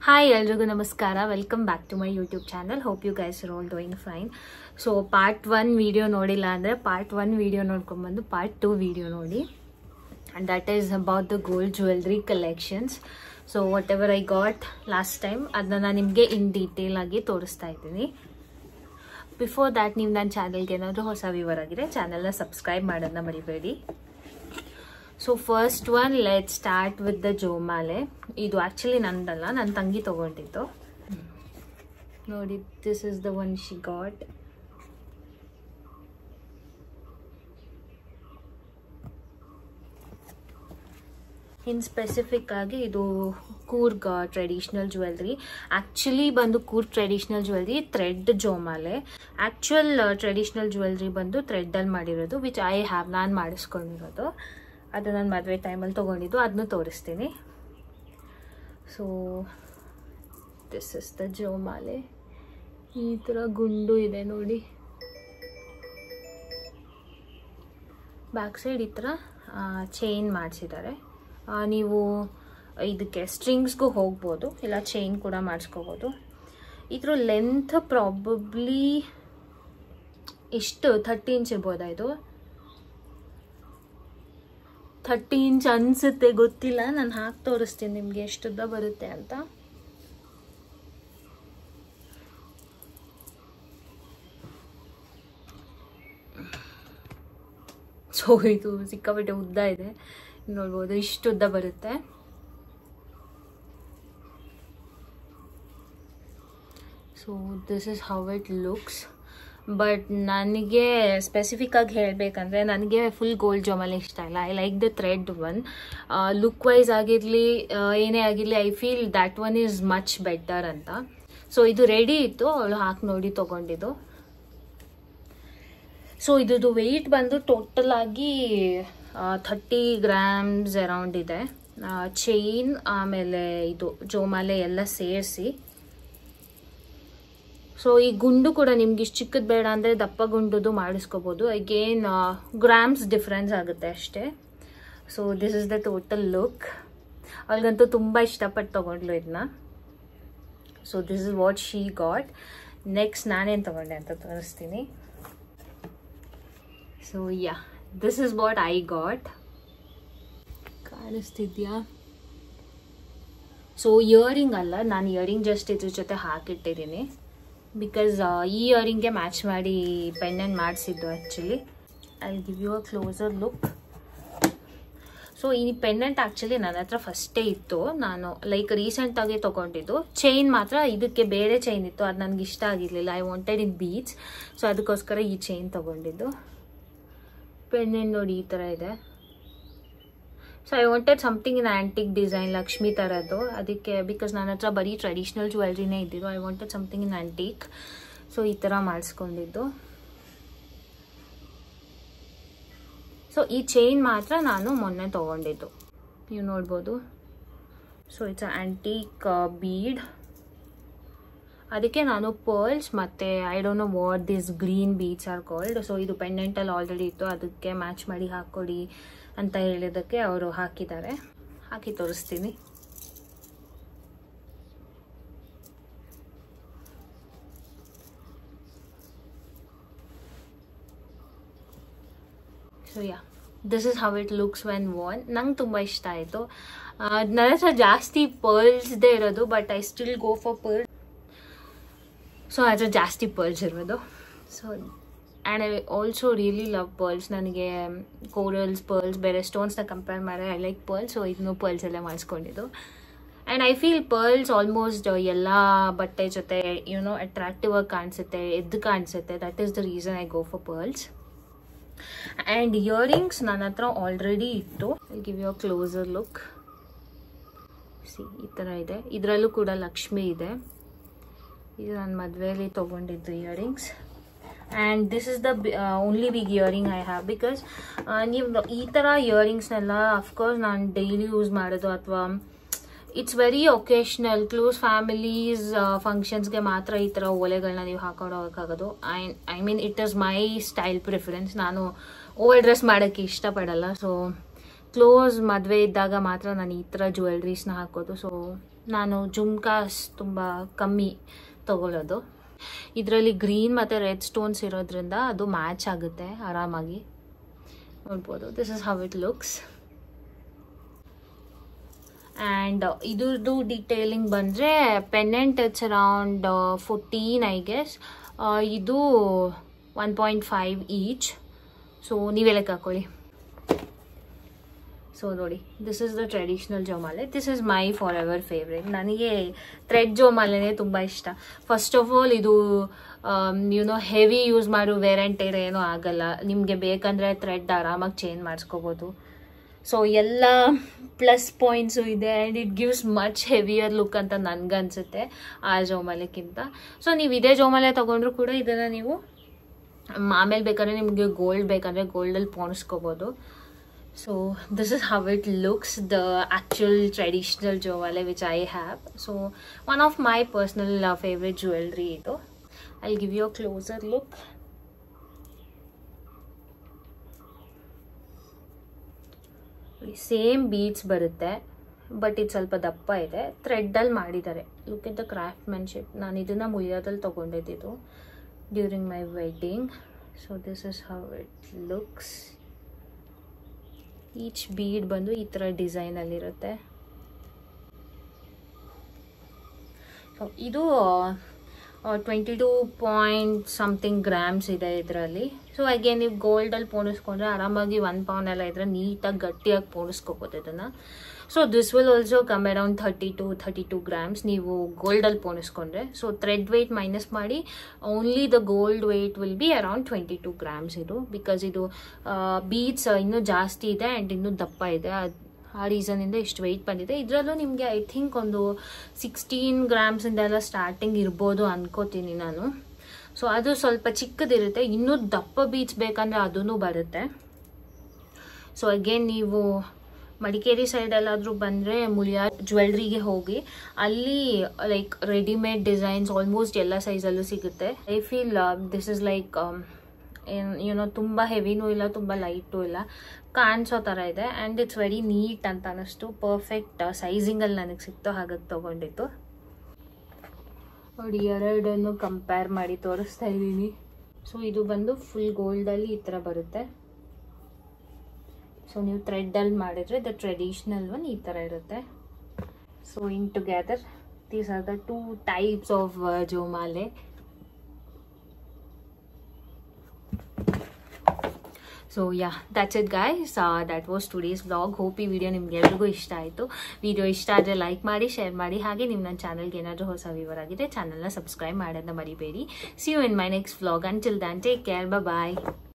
Hi, ಎಲ್ರಿಗೂ ನಮಸ್ಕಾರ. Welcome back to my YouTube channel. Hope you guys are all doing fine. So part 1 video ನೋಡಿಲ್ಲ ಅಂದರೆ part 1 video ನೋಡ್ಕೊಂಡ್ಬಂದು part 2 video ನೋಡಿ. And that is about the gold jewellery collections. So whatever I got last time ಅದನ್ನ ನಾನು ನಿಮಗೆ in detail ಆಗಿ ತೋರಿಸ್ತಾ ಇದ್ದೀನಿ. ಬಿಫೋರ್ ದ್ಯಾಟ್ ನೀವು ನನ್ನ ಚಾನಲ್ಗೆ ಏನಾದರೂ ಹೊಸ ವ್ಯೂವರ್ ಆಗಿದ್ರೆ ಚಾನಲ್ನ ಸಬ್ಸ್ಕ್ರೈಬ್ ಮಾಡೋದನ್ನ ಮರಿಬೇಡಿ. So first one let start with the ಜೋಮಾಲೆ. ಇದು ಆ್ಯಕ್ಚುಲಿ ನಂದಲ್ಲ, ನನ್ನ ತಂಗಿ ತೊಗೊಂಡಿದ್ದು. ನೋಡಿ, this is the one she got. In specific ಆಗಿ ಇದು ಕೂರ್ಗ್ ಟ್ರೆಡಿಷ್ನಲ್ ಜ್ಯುವೆಲ್ರಿ. ಆ್ಯಕ್ಚುಲಿ ಬಂದು ಕೂರ್ಗ್ ಟ್ರೆಡಿಷ್ನಲ್ ಜ್ಯುವೆಲ್ರಿ ಥ್ರೆಡ್ ಜೋಮಾಲೆ. ಆ್ಯಕ್ಚುಯಲ್ ಟ್ರೆಡಿಷ್ನಲ್ ಜ್ಯುವೆಲ್ರಿ ಬಂದು ಥ್ರೆಡ್ಡಲ್ಲಿ ಮಾಡಿರೋದು, ವಿಚ್ ಐ ಹ್ಯಾವ್, ನಾನು ಮಾಡಿಸ್ಕೊಂಡಿರೋದು. ಅದು ನಾನು ಮದುವೆ ಟೈಮಲ್ಲಿ ತೊಗೊಂಡಿದ್ದು, ಅದನ್ನು ತೋರಿಸ್ತೀನಿ. ಸೊ ದಿಸ್ ಇಸ್ ದ ಜೋಮಾಲೆ. ಈ ಥರ ಗುಂಡು ಇದೆ ನೋಡಿ. ಬ್ಯಾಕ್ ಸೈಡ್ ಈ ಥರ ಚೈನ್ ಮಾಡಿಸಿದ್ದಾರೆ. ನೀವು ಇದಕ್ಕೆ ಸ್ಟ್ರಿಂಗ್ಸ್ಗೂ ಹೋಗ್ಬೋದು, ಇಲ್ಲ ಚೈನ್ ಕೂಡ ಮಾಡಿಸ್ಕೋಬೋದು. ಇದ್ರ ಲೆಂತ್ ಪ್ರಾಬಬ್ಲಿ ಇಷ್ಟು 30 ಇಂಚ್ ಇರ್ಬೋದಾ? ಇದು 30 ಇಂಚ್ ಅನಿಸುತ್ತೆ, ಗೊತ್ತಿಲ್ಲ. ನಾನು ಹಾಕಿ ತೋರಿಸ್ತೀನಿ ನಿಮಗೆ ಎಷ್ಟುದ್ದ ಬರುತ್ತೆ ಅಂತ. ಸೊ ಇದು ಸಿಕ್ಕಾಪಟ್ಟೆ ಉದ್ದ ಇದೆ, ನೋಡ್ಬೋದು. ಇಷ್ಟು ಉದ್ದ ಬರುತ್ತೆ. So this is how it looks. But ನನಗೆ ಸ್ಪೆಸಿಫಿಕ್ ಆಗಿ ಹೇಳಬೇಕಂದ್ರೆ ನನಗೆ ಫುಲ್ ಗೋಲ್ಡ್ ಜೋಮಾಲೆ ಇಷ್ಟ ಇಲ್ಲ. I like the thread one. Look wise ಆಗಿರಲಿ, ಏನೇ ಆಗಿರಲಿ, I feel that one is much better ಅಂತ. ಸೊ ಇದು ರೆಡಿ ಇತ್ತು, ಅವಳು ಹಾಕಿ ನೋಡಿ ತೊಗೊಂಡಿದ್ದು. ಸೊ ಇದ್ರದ್ದು ವೆಯ್ಟ್ ಬಂದು ಟೋಟಲ್ ಆಗಿ 30 ಗ್ರಾಮ್ಸ್ ಅರೌಂಡ್ ಇದೆ. ಚೈನ್ ಆಮೇಲೆ ಇದು ಜೋಮಾಲೆ ಎಲ್ಲ ಸೇರಿಸಿ. ಸೊ ಈ ಗುಂಡು ಕೂಡ ನಿಮ್ಗೆ ಇಷ್ಟು ಚಿಕ್ಕದು ಬೇಡ ಅಂದರೆ ದಪ್ಪ ಗುಂಡುದು ಮಾಡಿಸ್ಕೋಬೋದು. ಅಗೇನ್ ಗ್ರಾಮ್ಸ್ ಡಿಫ್ರೆನ್ಸ್ ಆಗುತ್ತೆ ಅಷ್ಟೇ. So this is the total look. ಅವಳಿಗಂತೂ ತುಂಬ ಇಷ್ಟಪಟ್ಟು ತೊಗೊಂಡ್ಲು ಇದನ್ನ. So this is what she got. Next ನಾನೇನು ತೊಗೊಂಡೆ ಅಂತ ತೋರಿಸ್ತೀನಿ. So yeah, this is what I got. ಕಾಣಿಸ್ತಿದ್ಯಾ? ಸೊ ಇಯರಿಂಗ್ ಅಲ್ಲ, ನಾನು ಇಯರಿಂಗ್ ಜಸ್ಟ್ ಇದ್ರ ಜೊತೆ ಹಾಕಿಟ್ಟಿದ್ದೀನಿ. ಬಿಕಾಸ್ ಈ ಇಯರಿಂಗ್ಗೆ ಮ್ಯಾಚ್ ಮಾಡಿ ಪೆಂಡೆಂಟ್ ಮಾಡಿಸಿದ್ದು actually. I give you a closer look. So ಈ ಪೆಂಡೆಂಟ್ ಆ್ಯಕ್ಚುಲಿ ನನ್ನ ಹತ್ರ ಫಸ್ಟೇ ಇತ್ತು, ನಾನು ಲೈಕ್ ರೀಸೆಂಟಾಗಿ ತೊಗೊಂಡಿದ್ದು. ಚೈನ್ ಮಾತ್ರ ಇದಕ್ಕೆ ಬೇರೆ ಚೈನ್ ಇತ್ತು, ಅದು ನನಗೆ ಇಷ್ಟ ಆಗಿರಲಿಲ್ಲ. I wanted in beads. So ಅದಕ್ಕೋಸ್ಕರ ಈ ಚೈನ್ ತೊಗೊಂಡಿದ್ದು. ಪೆಂಡೆಂಟ್ ನೋಡಿ ಈ ಥರ ಇದೆ. So I wanted something in antique design, Lakshmi ಥರದ್ದು. ಅದಕ್ಕೆ ಬಿಕಾಸ್ ನನ್ನ ಹತ್ರ ಬರೀ ಟ್ರೆಡಿಷ್ನಲ್ ಜ್ಯುವೆಲ್ರಿನೇ ಇದ್ದಿದ್ದು. I wanted something in antique. So ಈ ಥರ ಮಾಡಿಸ್ಕೊಂಡಿದ್ದು. ಸೊ ಈ ಚೈನ್ ಮಾತ್ರ ನಾನು ಮೊನ್ನೆ ತೊಗೊಂಡಿದ್ದು, ನೀವು ನೋಡ್ಬೋದು. So it's antique bead. ಅದಕ್ಕೆ ನಾನು ಪರ್ಲ್ಸ್ ಮತ್ತು I don't know what this green beads are called. So ಇದು ಪೆಂಡೆಂಟಲ್ಲಿ ಆಲ್ರೆಡಿ ಇತ್ತು, ಅದಕ್ಕೆ ಮ್ಯಾಚ್ ಮಾಡಿ ಹಾಕ್ಕೊಡಿ ಅಂತ ಹೇಳಿದ್ದಕ್ಕೆ ಅವರು ಹಾಕಿದ್ದಾರೆ. ಹಾಕಿ ತೋರಿಸ್ತೀನಿ. So yeah, this is how it looks when worn. ನಂಗೆ ತುಂಬ ಇಷ್ಟ ಆಯಿತು. ನನ್ನ ಹತ್ರ ಜಾಸ್ತಿ ಪರ್ಲ್ಸ್ದೇ ಇರೋದು, but I still go for pearl. So ಅದ್ರ ಜಾಸ್ತಿ ಪರ್ಲ್ಸ್ ಇರೋದು. So and I also really love pearls. ನನಗೆ ಕೋರಲ್ಸ್, ಪರ್ಲ್ಸ್, ಬೇರೆ ಸ್ಟೋನ್ಸ್ನ ಕಂಪೇರ್ ಮಾಡಿ ಐ ಲೈಕ್ ಪರ್ಲ್ಸ್. ಸೊ ಇದನ್ನು ಪರ್ಲ್ಸ್ ಎಲ್ಲ ಮಾಡಿಸ್ಕೊಂಡಿದ್ದು. And I feel pearls almost ಎಲ್ಲ ಬಟ್ಟೆ ಜೊತೆ ಯುನೋ ಅಟ್ರಾಕ್ಟಿವ್ ಆಗಿ ಕಾಣಿಸುತ್ತೆ, ಎದ್ದು ಕಾಣಿಸುತ್ತೆ. That is the reason I go for pearls. And earrings ನನ್ನ ಹತ್ರ ಆಲ್ರೆಡಿ ಇತ್ತು. I give you a closer look. See, ಈ ಥರ ಇದೆ. ಇದರಲ್ಲೂ ಕೂಡ ಲಕ್ಷ್ಮಿ ಇದೆ. ಇದು ನನ್ನ ಮದುವೆಯಲ್ಲಿ ತೊಗೊಂಡಿದ್ದು earrings. And this is the only big earring I have. Because ನೀವು ಈ ಥರ ಇಯರಿಂಗ್ಸ್ನೆಲ್ಲ ಅಫ್ಕೋರ್ಸ್ ನಾನು ಡೈಲಿ ಯೂಸ್ ಮಾಡೋದು, ಅಥವಾ it's very occasional, close families ಫಂಕ್ಷನ್ಸ್ಗೆ ಮಾತ್ರ ಈ ಥರ ಓಲೆಗಳನ್ನ ನೀವು ಹಾಕೊಂಡು ಹೋಗೋಕ್ಕಾಗೋದು. I mean it is my style preference. ನಾನು ಓವರ್ ಡ್ರೆಸ್ ಮಾಡೋಕ್ಕೆ ಇಷ್ಟಪಡಲ್ಲ. ಸೊ ಕ್ಲೋಸ್ ಮದುವೆ ಇದ್ದಾಗ ಮಾತ್ರ ನಾನು ಈ ಥರ ಜ್ಯುವೆಲ್ರೀಸ್ನ ಹಾಕೋದು. ಸೊ ನಾನು ಜುಮ್ಕಾಸ್ ತುಂಬ ಕಮ್ಮಿ ತಗೊಳ್ಳೋದು. ಇದರಲ್ಲಿ ಗ್ರೀನ್ ಮತ್ತು ರೆಡ್ ಸ್ಟೋನ್ಸ್ ಇರೋದ್ರಿಂದ ಅದು ಮ್ಯಾಚ್ ಆಗುತ್ತೆ ಆರಾಮಾಗಿ. ನೋಡ್ಬೋದು, this is how it looks. And ಇದ್ರದ್ದು ಡೀಟೇಲಿಂಗ್ ಬಂದರೆ pendant it's around 14 I guess. ಇದು 1.5 ಈಚ್. ಸೊ ನೀವೇ ಲೆಕ್ಕ ಹಾಕೊಳ್ಳಿ. ಸೊ ನೋಡಿ, this is the traditional jomale. This is my forever favourite. ನನಗೆ ಥ್ರೆಡ್ ಜೋಮಾಲೆನೇ ತುಂಬ ಇಷ್ಟ. ಫಸ್ಟ್ ಆಫ್ ಆಲ್ ಇದು ಹೆವಿ ಯೂಸ್ ಮಾಡೋ ವೇರ್ ಆ್ಯಂಡ್ ಟೇರ್ ಏನೂ ಆಗಲ್ಲ. ನಿಮಗೆ ಬೇಕಂದರೆ ಥ್ರೆಡ್ ಆರಾಮಾಗಿ ಚೇಂಜ್ ಮಾಡಿಸ್ಕೋಬೋದು. ಸೊ ಎಲ್ಲ ಪ್ಲಸ್ ಪಾಯಿಂಟ್ಸು ಇದೆ and it gives much heavier look ಅಂತ ನನಗನ್ಸುತ್ತೆ ಆ ಜೋಮಾಲೆಕ್ಕಿಂತ. ಸೊ ನೀವು ಇದೇ ಜೋಮಾಲೆ ತೊಗೊಂಡ್ರು ಕೂಡ ಇದನ್ನು ನೀವು ಆಮೇಲೆ ಬೇಕಾದ್ರೆ ನಿಮಗೆ ಗೋಲ್ಡ್ ಬೇಕಂದರೆ ಗೋಲ್ಡಲ್ಲಿ ಪೋಣಿಸ್ಕೋಬೋದು. So this is how it looks, the actual traditional jewelry which I have. So one of my personal favorite jewelry ito. I'll give you a closer look. Same beads barutte, but it's ಸ್ವಲ್ಪ ದಪ್ಪ ಇದೆ. Thread ಅಲ್ಲಿ ಮಾಡಿದ್ದಾರೆ. Look at the craftsmanship. ನಾನು ಇದನ್ನ ಮುಳಿಯಾದಲ್ಲಿ ತಗೊಂಡಿದ್ದು during my wedding. So this is how it looks. Each bead ಬಂದು ಈ ಥರ ಡಿಸೈನಲ್ಲಿರುತ್ತೆ. ಸೊ ಇದು 22 ಪಾಯಿಂಟ್ ಸಮಥಿಂಗ್ ಗ್ರಾಮ್ಸ್ ಇದೆ ಇದರಲ್ಲಿ. ಸೊ ಅಗೇನ್ ನೀವು ಗೋಲ್ಡಲ್ಲಿ ಪೋಣಿಸ್ಕೊಂಡ್ರೆ ಆರಾಮಾಗಿ 1 ಪೌಂಡ್ ಎಲ್ಲ ಇದ್ರೆ ನೀಟಾಗಿ ಗಟ್ಟಿಯಾಗಿ ಪೋಣಿಸ್ಕೋಬೋದು ಇದನ್ನು. So this will also come around 32 grams ನೀವು ಗೋಲ್ಡಲ್ಲಿ ಪೋಣಿಸ್ಕೊಂಡ್ರೆ. ಸೊ ಥ್ರೆಡ್ ವೆಯ್ಟ್ ಮೈನಸ್ ಮಾಡಿ only the gold weight will be around 22 grams ಇದು. ಬಿಕಾಸ್ ಇದು ಬೀಡ್ಸ್ ಇನ್ನೂ ಜಾಸ್ತಿ ಇದೆ ಆ್ಯಂಡ್ ಇನ್ನೂ ದಪ್ಪ ಇದೆ. ಆ ರೀಸನಿಂದ ಇಷ್ಟು ವೆಯ್ಟ್ ಬಂದಿದೆ. ಇದರಲ್ಲೂ ನಿಮಗೆ ಐ ಥಿಂಕ್ ಒಂದು 16 ಗ್ರಾಮ್ಸಿಂದೆಲ್ಲ ಸ್ಟಾರ್ಟಿಂಗ್ ಇರ್ಬೋದು ಅನ್ಕೋತೀನಿ ನಾನು. ಸೊ ಅದು ಸ್ವಲ್ಪ ಚಿಕ್ಕದಿರುತ್ತೆ. ಇನ್ನೂ ದಪ್ಪ ಬೀಡ್ಸ್ ಬೇಕಂದರೆ ಅದೂ ಬರುತ್ತೆ. ಸೊ ಅಗೇನ್ ನೀವು ಮಡಿಕೇರಿ ಸೈಡ್ ಎಲ್ಲಾದರೂ ಬಂದರೆ ಮುಳಿಯಾ ಜ್ಯುವೆಲ್ರಿಗೆ ಹೋಗಿ ಅಲ್ಲಿ ಲೈಕ್ ರೆಡಿಮೇಡ್ ಡಿಸೈನ್ಸ್ ಆಲ್ಮೋಸ್ಟ್ ಎಲ್ಲ ಸೈಜಲ್ಲೂ ಸಿಗುತ್ತೆ. I feel this is like ತುಂಬ ಹೆವಿನೂ ಇಲ್ಲ, ತುಂಬ ಲೈಟೂ ಇಲ್ಲ, ಕಾಣಿಸೋ ಥರ ಇದೆ. ಆ್ಯಂಡ್ ಇಟ್ಸ್ ವೆರಿ ನೀಟ್ ಅಂತ ಅನ್ನಿಸ್ತು. ಪರ್ಫೆಕ್ಟ್ ಸೈಜಿಂಗಲ್ಲಿ ನನಗೆ ಸಿಕ್ತು, ಹಾಗಾಗಿ ತೊಗೊಂಡಿತ್ತು. ನೋಡಿ, ಎರಡನ್ನು ಕಂಪೇರ್ ಮಾಡಿ ತೋರಿಸ್ತಾ ಇದ್ದೀನಿ. ಸೊ ಇದು ಬಂದು ಫುಲ್ ಗೋಲ್ಡಲ್ಲಿ ಈ ಥರ ಬರುತ್ತೆ. ಸೊ ನೀವು ಥ್ರೆಡ್ಡಲ್ಲಿ ಮಾಡಿದ್ರೆ ದ ಟ್ರೆಡಿಷನಲ್ ಒನ್ ಈ ಥರ ಇರುತ್ತೆ. So in together these are the 2 types of jomale. So yeah, that's it guys. That was today's vlog. Hope ಈ ವಿಡಿಯೋ ನಿಮ್ಗೆ ಎಲ್ರಿಗೂ ಇಷ್ಟ ಆಯಿತು. ವಿಡಿಯೋ ಇಷ್ಟ ಆದರೆ ಲೈಕ್ ಮಾಡಿ, ಶೇರ್ ಮಾಡಿ. ಹಾಗೆ ನೀವು ನನ್ನ ಚಾನಲ್ಗೆ ಏನಾದರೂ ಹೊಸ ವ್ಯೂವರ್ ಆಗಿದೆ ಚಾನಲ್ನ ಸಬ್ಸ್ಕ್ರೈಬ್ ಮಾಡೋದನ್ನ ಮರಿಬೇಡಿ. See you in my next vlog. Until then, take care. Bye bye.